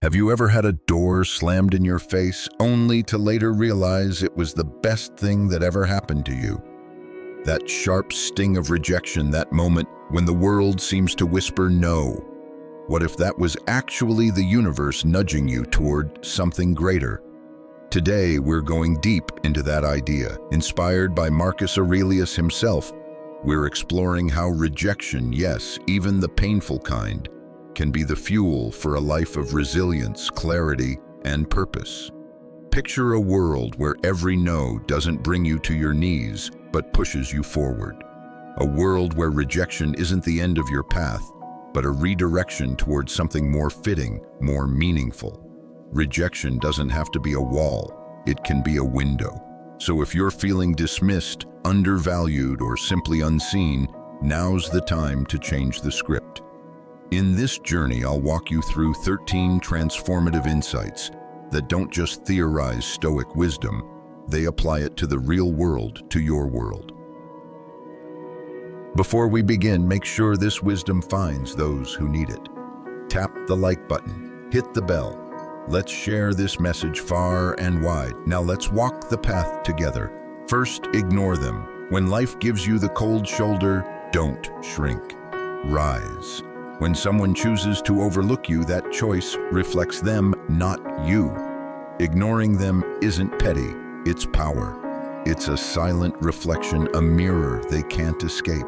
Have you ever had a door slammed in your face only to later realize it was the best thing that ever happened to you? That sharp sting of rejection, that moment when the world seems to whisper no. What if that was actually the universe nudging you toward something greater? Today, we're going deep into that idea. Inspired by Marcus Aurelius himself, we're exploring how rejection, yes, even the painful kind, can be the fuel for a life of resilience, clarity, and purpose. Picture a world where every no doesn't bring you to your knees, but pushes you forward. A world where rejection isn't the end of your path, but a redirection towards something more fitting, more meaningful. Rejection doesn't have to be a wall, it can be a window. So if you're feeling dismissed, undervalued, or simply unseen, now's the time to change the script. In this journey, I'll walk you through 13 transformative insights that don't just theorize Stoic wisdom, they apply it to the real world, to your world. Before we begin, make sure this wisdom finds those who need it. Tap the like button, hit the bell. Let's share this message far and wide. Now let's walk the path together. First, ignore them. When life gives you the cold shoulder, don't shrink. Rise. When someone chooses to overlook you, that choice reflects them, not you. Ignoring them isn't petty, it's power. It's a silent reflection, a mirror they can't escape.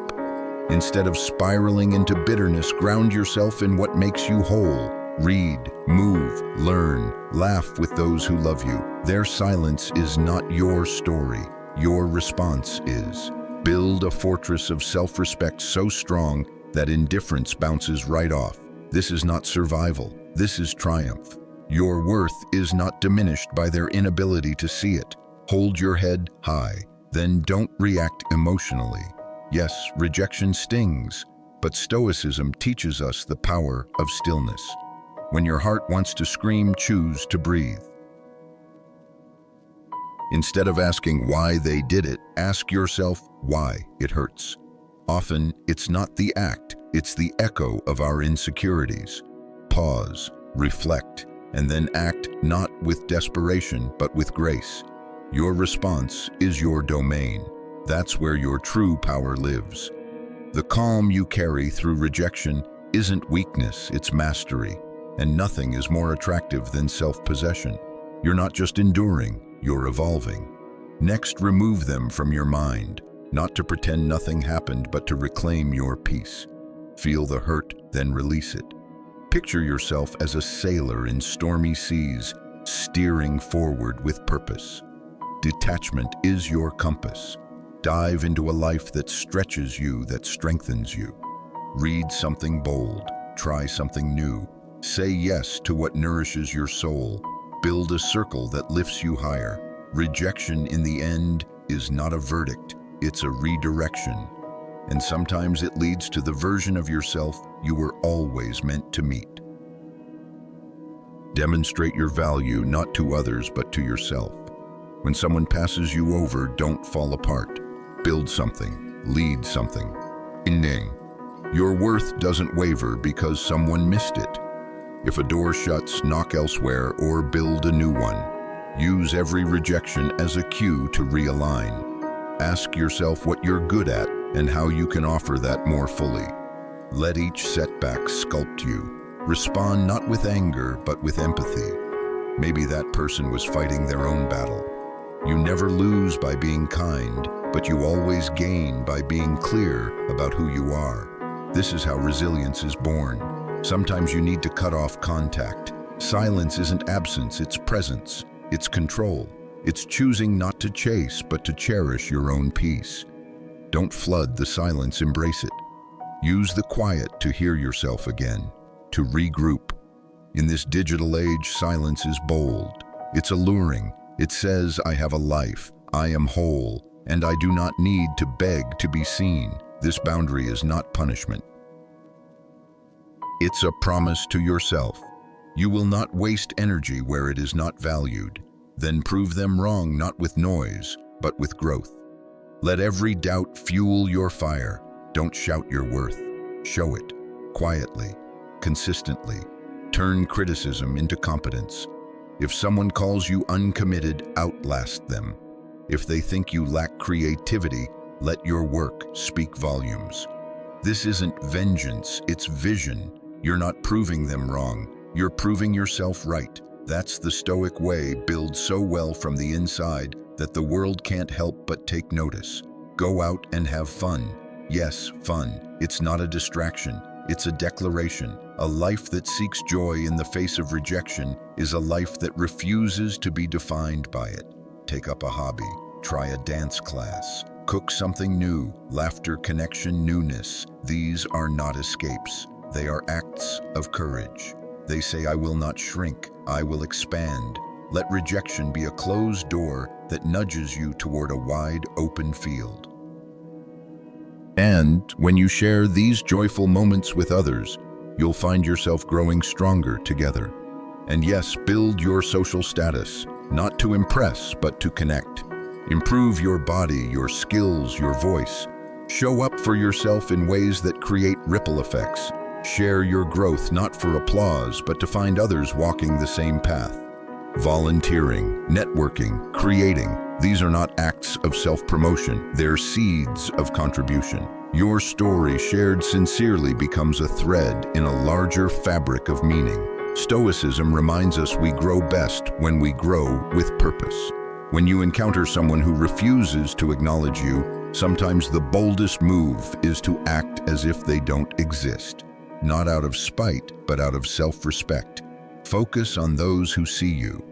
Instead of spiraling into bitterness, ground yourself in what makes you whole. Read, move, learn, laugh with those who love you. Their silence is not your story. Your response is. Build a fortress of self-respect so strong that indifference bounces right off. This is not survival. This is triumph. Your worth is not diminished by their inability to see it. Hold your head high. Then don't react emotionally. Yes, rejection stings, but Stoicism teaches us the power of stillness. When your heart wants to scream, choose to breathe. Instead of asking why they did it, ask yourself why it hurts. Often, it's not the act, it's the echo of our insecurities. Pause, reflect, and then act not with desperation, but with grace. Your response is your domain. That's where your true power lives. The calm you carry through rejection isn't weakness, it's mastery. And nothing is more attractive than self-possession. You're not just enduring, you're evolving. Next, remove them from your mind. Not to pretend nothing happened, but to reclaim your peace. Feel the hurt, then release it. Picture yourself as a sailor in stormy seas, steering forward with purpose. Detachment is your compass. Dive into a life that stretches you, that strengthens you. Read something bold, try something new. Say yes to what nourishes your soul. Build a circle that lifts you higher. Rejection, in the end, is not a verdict. It's a redirection, and sometimes it leads to the version of yourself you were always meant to meet. Demonstrate your value not to others but to yourself. When someone passes you over, don't fall apart. Build something, lead something. Your worth doesn't waver because someone missed it. If a door shuts, knock elsewhere or build a new one. Use every rejection as a cue to realign. Ask yourself what you're good at and how you can offer that more fully. Let each setback sculpt you. Respond not with anger, but with empathy. Maybe that person was fighting their own battle. You never lose by being kind, but you always gain by being clear about who you are. This is how resilience is born. Sometimes you need to cut off contact. Silence isn't absence, it's presence. It's control. It's choosing not to chase, but to cherish your own peace. Don't flood the silence, embrace it. Use the quiet to hear yourself again, to regroup. In this digital age, silence is bold. It's alluring. It says, I have a life, I am whole, and I do not need to beg to be seen. This boundary is not punishment. It's a promise to yourself. You will not waste energy where it is not valued. Then prove them wrong, not with noise, but with growth. Let every doubt fuel your fire. Don't shout your worth. Show it, quietly, consistently. Turn criticism into competence. If someone calls you uncommitted, outlast them. If they think you lack creativity, let your work speak volumes. This isn't vengeance, it's vision. You're not proving them wrong, you're proving yourself right. That's the Stoic way, build so well from the inside that the world can't help but take notice. Go out and have fun. Yes, fun. It's not a distraction, it's a declaration. A life that seeks joy in the face of rejection is a life that refuses to be defined by it. Take up a hobby, try a dance class, cook something new, laughter, connection, newness. These are not escapes. They are acts of courage. They say, I will not shrink, I will expand. Let rejection be a closed door that nudges you toward a wide open field. And when you share these joyful moments with others, you'll find yourself growing stronger together. And yes, build your social status, not to impress, but to connect. Improve your body, your skills, your voice. Show up for yourself in ways that create ripple effects. Share your growth not for applause, but to find others walking the same path. Volunteering, networking, creating, these are not acts of self-promotion, they're seeds of contribution. Your story shared sincerely becomes a thread in a larger fabric of meaning. Stoicism reminds us we grow best when we grow with purpose. When you encounter someone who refuses to acknowledge you, sometimes the boldest move is to act as if they don't exist. Not out of spite, but out of self-respect. Focus on those who see you.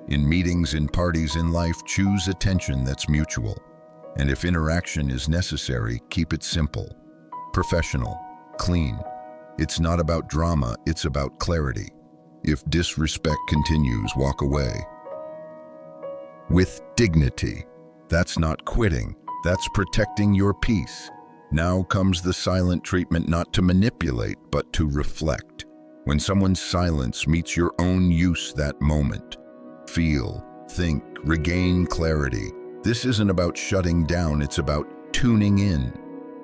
In meetings, in parties, in life, choose attention that's mutual. And if interaction is necessary, keep it simple, professional, clean. It's not about drama, it's about clarity. If disrespect continues, walk away. With dignity. That's not quitting, that's protecting your peace. Now comes the silent treatment, not to manipulate, but to reflect. When someone's silence meets your own use that moment, feel, think, regain clarity. This isn't about shutting down, it's about tuning in.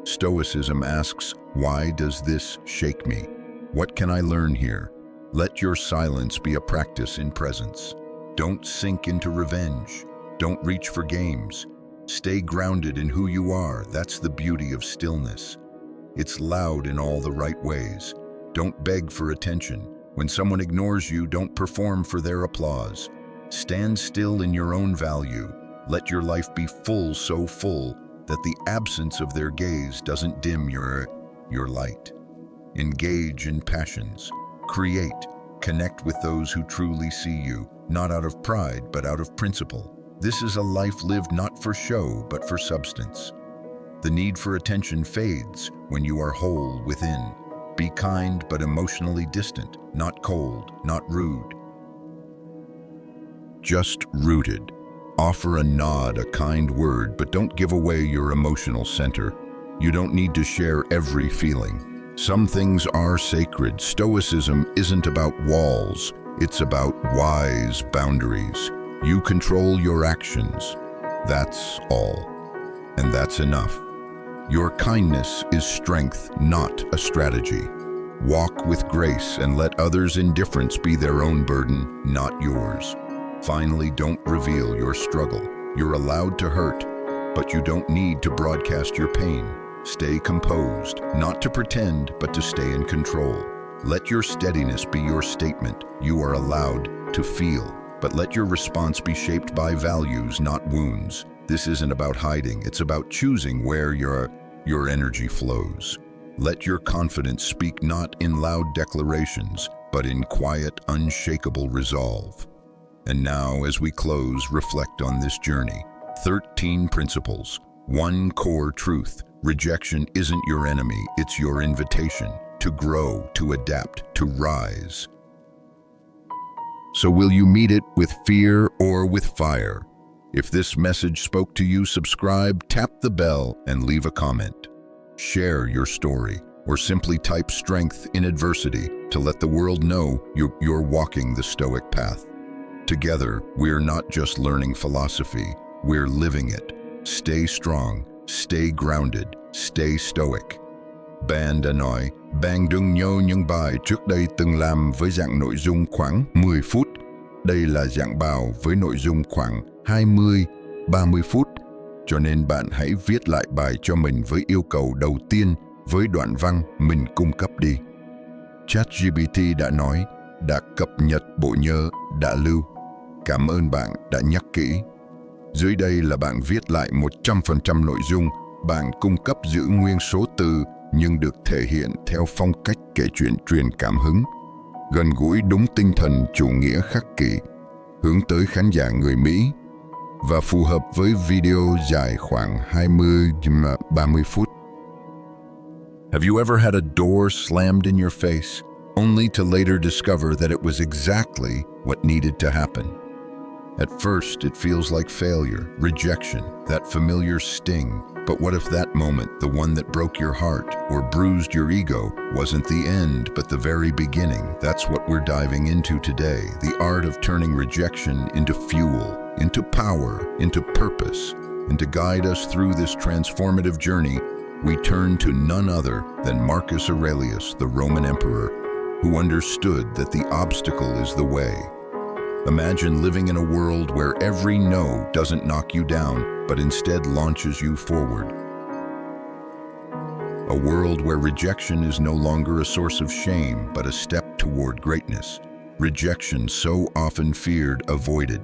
Stoicism asks, why does this shake me? What can I learn here? Let your silence be a practice in presence. Don't sink into revenge. Don't reach for games. Stay grounded in who you are. That's the beauty of stillness. It's loud in all the right ways. Don't beg for attention. When someone ignores you, don't perform for their applause. Stand still in your own value. Let your life be full, so full that the absence of their gaze doesn't dim your light. Engage in passions. Create. Connect with those who truly see you, not out of pride, but out of principle. This is a life lived not for show, but for substance. The need for attention fades when you are whole within. Be kind, but emotionally distant, not cold, not rude. Just rooted. Offer a nod, a kind word, but don't give away your emotional center. You don't need to share every feeling. Some things are sacred. Stoicism isn't about walls, it's about wise boundaries. You control your actions. That's all. And that's enough. Your kindness is strength, not a strategy. Walk with grace and let others' indifference be their own burden, not yours. Finally, don't reveal your struggle. You're allowed to hurt, but you don't need to broadcast your pain. Stay composed, not to pretend, but to stay in control. Let your steadiness be your statement. You are allowed to feel, but let your response be shaped by values, not wounds. This isn't about hiding, it's about choosing where your energy flows. Let your confidence speak not in loud declarations, but in quiet, unshakable resolve. And now, as we close, reflect on this journey. 13 principles. One core truth. Rejection isn't your enemy, it's your invitation to grow, to adapt, to rise. So will you meet it with fear or with fire? If this message spoke to you, subscribe, tap the bell, and leave a comment. Share your story, or simply type strength in adversity to let the world know you're walking the Stoic path. Together, we're not just learning philosophy, we're living it. Stay strong, stay grounded, stay stoic. Ben đã nói, bạn đừng nhớ những bài trước đây từng làm với dạng nội dung khoảng 10 phút. Đây là dạng bào với nội dung khoảng 20-30 phút. Cho nên bạn hãy viết lại bài cho mình với yêu cầu đầu tiên với đoạn văn mình cung cấp đi. ChatGPT đã nói, đã cập nhật bộ nhớ, đã lưu. Cảm ơn bạn đã nhắc kỹ. Dưới đây là bạn viết lại 100% nội dung. Bạn cung cấp giữ nguyên số từ nhưng được thể hiện theo phong cách kể chuyện truyền cảm hứng, gần gũi đúng tinh thần chủ nghĩa khắc kỷ, hướng tới khán giả người Mỹ và phù hợp với video dài khoảng 20-30 phút. Have you ever had a door slammed in your face, only to later discover that it was exactly what needed to happen? At first, it feels like failure, rejection, that familiar sting. But what if that moment, the one that broke your heart or bruised your ego, wasn't the end, but the very beginning? That's what we're diving into today. The art of turning rejection into fuel, into power, into purpose. And to guide us through this transformative journey, we turn to none other than Marcus Aurelius, the Roman emperor, who understood that the obstacle is the way. Imagine living in a world where every no doesn't knock you down, but instead launches you forward. A world where rejection is no longer a source of shame, but a step toward greatness. Rejection, so often feared, avoided,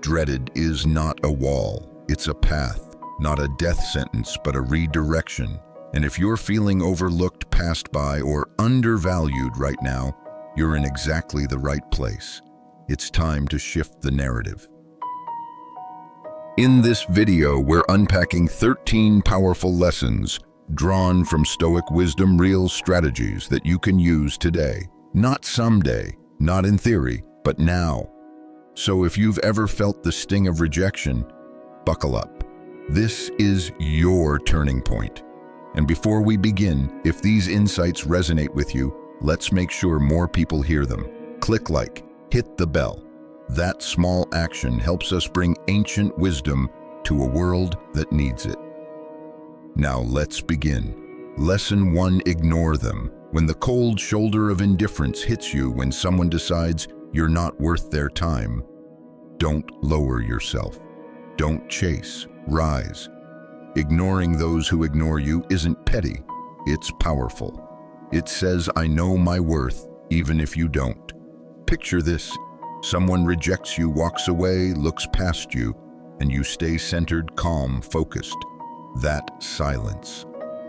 dreaded, is not a wall. It's a path, not a death sentence, but a redirection. And if you're feeling overlooked, passed by, or undervalued right now, you're in exactly the right place. It's time to shift the narrative. In this video, we're unpacking 13 powerful lessons drawn from Stoic wisdom, real strategies that you can use today. Not someday, not in theory, but now. So if you've ever felt the sting of rejection, buckle up. This is your turning point. And before we begin, if these insights resonate with you, let's make sure more people hear them. Click like. Hit the bell. That small action helps us bring ancient wisdom to a world that needs it. Now let's begin. Lesson 1, ignore them. When the cold shoulder of indifference hits you when someone decides you're not worth their time, don't lower yourself. Don't chase, rise. Ignoring those who ignore you isn't petty, it's powerful. It says, I know my worth, even if you don't. Picture this. Someone rejects you, walks away, looks past you, and you stay centered, calm, focused. That silence.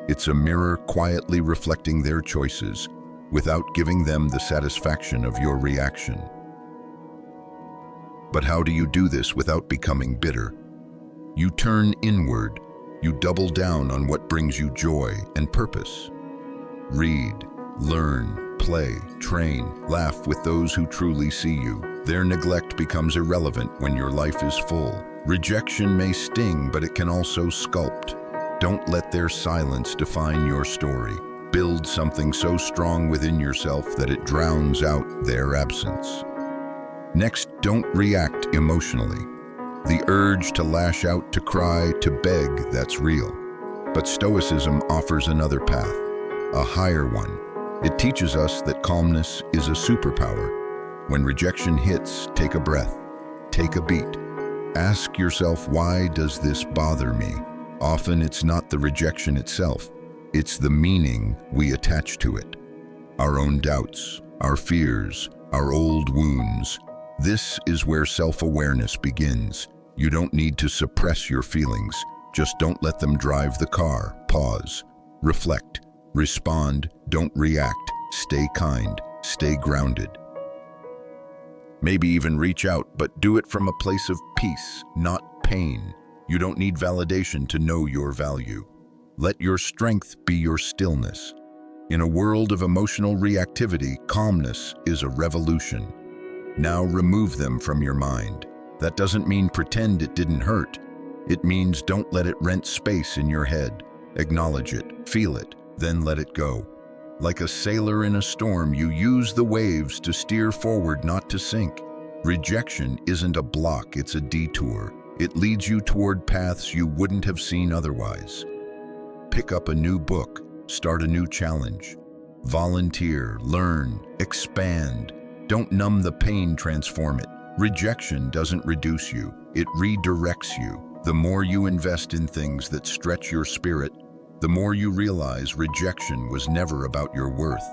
It's a mirror quietly reflecting their choices without giving them the satisfaction of your reaction. But how do you do this without becoming bitter? You turn inward. You double down on what brings you joy and purpose. Read, learn, play, train, laugh with those who truly see you. Their neglect becomes irrelevant when your life is full. Rejection may sting, but it can also sculpt. Don't let their silence define your story. Build something so strong within yourself that it drowns out their absence. Next, don't react emotionally. The urge to lash out, to cry, to beg, that's real. But Stoicism offers another path, a higher one. It teaches us that calmness is a superpower. When rejection hits, take a breath, take a beat. Ask yourself, why does this bother me? Often it's not the rejection itself, it's the meaning we attach to it. Our own doubts, our fears, our old wounds. This is where self-awareness begins. You don't need to suppress your feelings, just don't let them drive the car. Pause, reflect. Respond, don't react, stay kind, stay grounded. Maybe even reach out, but do it from a place of peace, not pain. You don't need validation to know your value. Let your strength be your stillness. In a world of emotional reactivity, calmness is a revolution. Now remove them from your mind. That doesn't mean pretend it didn't hurt. It means don't let it rent space in your head. Acknowledge it, feel it, then let it go. Like a sailor in a storm, you use the waves to steer forward, not to sink. Rejection isn't a block, it's a detour. It leads you toward paths you wouldn't have seen otherwise. Pick up a new book, Start a new challenge. Volunteer, learn, expand. Don't numb the pain, transform it. Rejection doesn't reduce you, it redirects you. The more you invest in things that stretch your spirit, the more you realize rejection was never about your worth.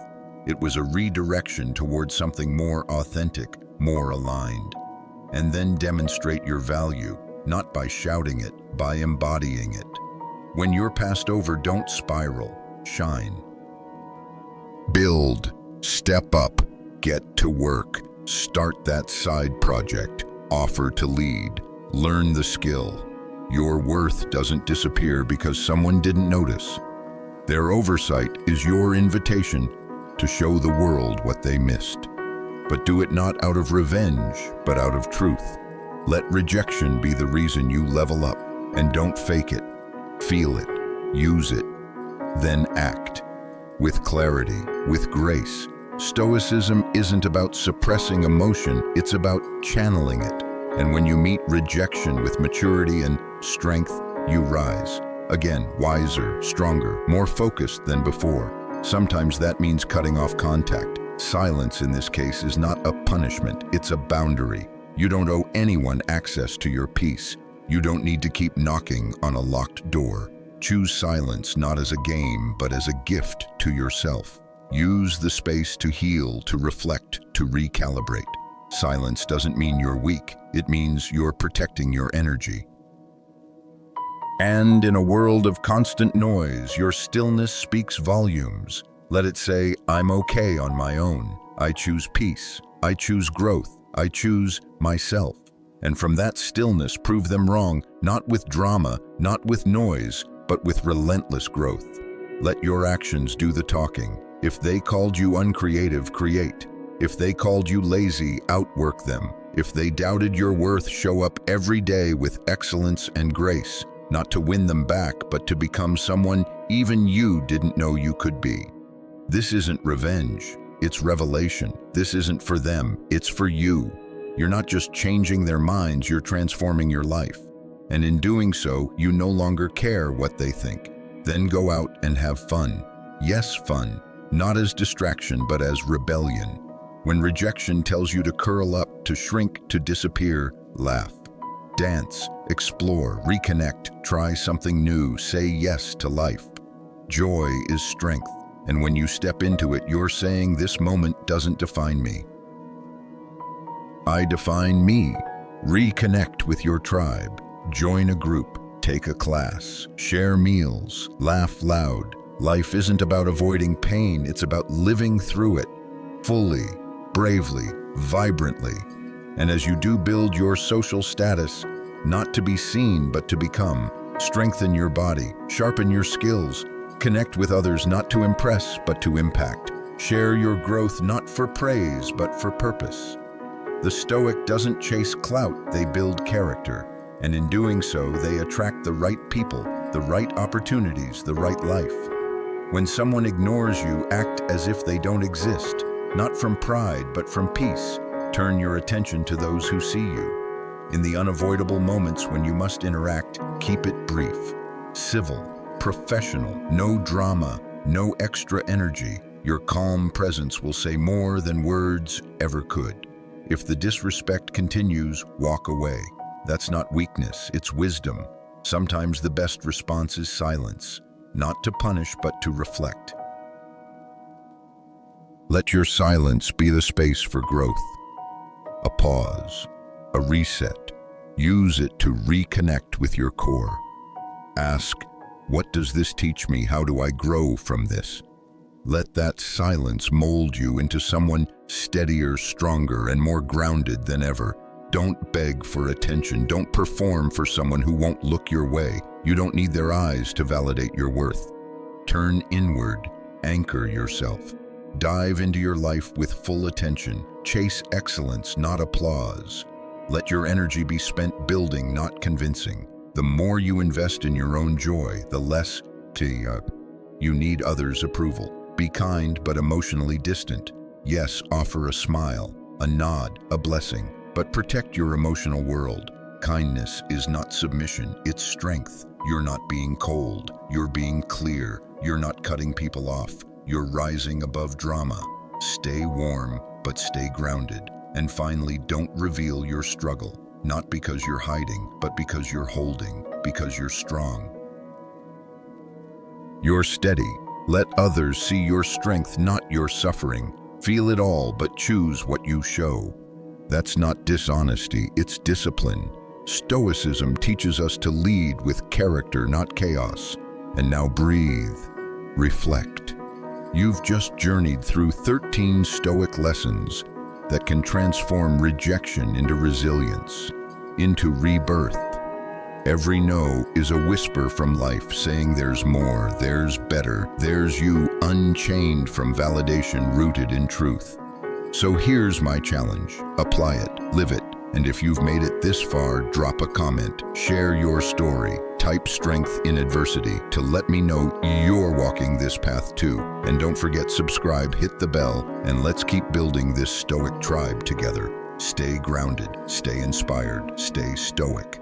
It was a redirection towards something more authentic, more aligned. And then demonstrate your value, not by shouting it, by embodying it. When you're passed over, don't spiral, shine. Build, step up, get to work, start that side project, offer to lead, learn the skill. Your worth doesn't disappear because someone didn't notice. Their oversight is your invitation to show the world what they missed. But do it not out of revenge, but out of truth. Let rejection be the reason you level up, and don't fake it. Feel it, use it, then act. With clarity, with grace. Stoicism isn't about suppressing emotion, it's about channeling it. And when you meet rejection with maturity and strength, you rise. Again, wiser, stronger, more focused than before. Sometimes that means cutting off contact. Silence in this case is not a punishment, it's a boundary. You don't owe anyone access to your peace. You don't need to keep knocking on a locked door. Choose silence not as a game, but as a gift to yourself. Use the space to heal, to reflect, to recalibrate. Silence doesn't mean you're weak, it means you're protecting your energy. And in a world of constant noise, your stillness speaks volumes. Let it say, I'm okay on my own. I choose peace. I choose growth. I choose myself. And from that stillness, prove them wrong, not with drama, not with noise, but with relentless growth. Let your actions do the talking. If they called you uncreative, create. If they called you lazy, outwork them. If they doubted your worth, show up every day with excellence and grace, not to win them back, but to become someone even you didn't know you could be. This isn't revenge, it's revelation. This isn't for them, it's for you. You're not just changing their minds, you're transforming your life. And in doing so, you no longer care what they think. Then go out and have fun. Yes, fun. Not as distraction, but as rebellion. When rejection tells you to curl up, to shrink, to disappear, laugh. Dance, explore, reconnect, try something new, say yes to life. Joy is strength, and when you step into it, you're saying this moment doesn't define me. I define me. Reconnect with your tribe. Join a group, take a class, share meals, laugh loud. Life isn't about avoiding pain, it's about living through it, fully, bravely, vibrantly. And as you do, build your social status, not to be seen, but to become. Strengthen your body, sharpen your skills, connect with others not to impress, but to impact. Share your growth not for praise, but for purpose. The Stoic doesn't chase clout, they build character. And in doing so, they attract the right people, the right opportunities, the right life. When someone ignores you, act as if they don't exist, not from pride, but from peace. Turn your attention to those who see you. In the unavoidable moments when you must interact, keep it brief, civil, professional, no drama, no extra energy. Your calm presence will say more than words ever could. If the disrespect continues, walk away. That's not weakness, it's wisdom. Sometimes the best response is silence, not to punish, but to reflect. Let your silence be the space for growth. A pause, a reset. Use it to reconnect with your core. Ask, what does this teach me? How do I grow from this? Let that silence mold you into someone steadier, stronger, and more grounded than ever. Don't beg for attention. Don't perform for someone who won't look your way. You don't need their eyes to validate your worth. Turn inward, anchor yourself. Dive into your life with full attention. Chase excellence, not applause. Let your energy be spent building, not convincing. The more you invest in your own joy, the less you need others' approval. Be kind but emotionally distant. Yes, offer a smile, a nod, a blessing, but protect your emotional world. Kindness is not submission, it's strength. You're not being cold, you're being clear. You're not cutting people off. You're rising above drama. Stay warm, but stay grounded. And finally, don't reveal your struggle. Not because you're hiding, but because you're holding, because you're strong. You're steady. Let others see your strength, not your suffering. Feel it all, but choose what you show. That's not dishonesty, it's discipline. Stoicism teaches us to lead with character, not chaos. And now breathe, reflect. You've just journeyed through 13 Stoic lessons that can transform rejection into resilience, into rebirth. Every no is a whisper from life saying there's more, there's better, there's you, unchained from validation, rooted in truth. So here's my challenge. Apply it, live it, and if you've made it this far, drop a comment, share your story, type strength in adversity to let me know you're walking this path too. And don't forget, subscribe, hit the bell, and let's keep building this Stoic tribe together. Stay grounded, stay inspired, stay stoic.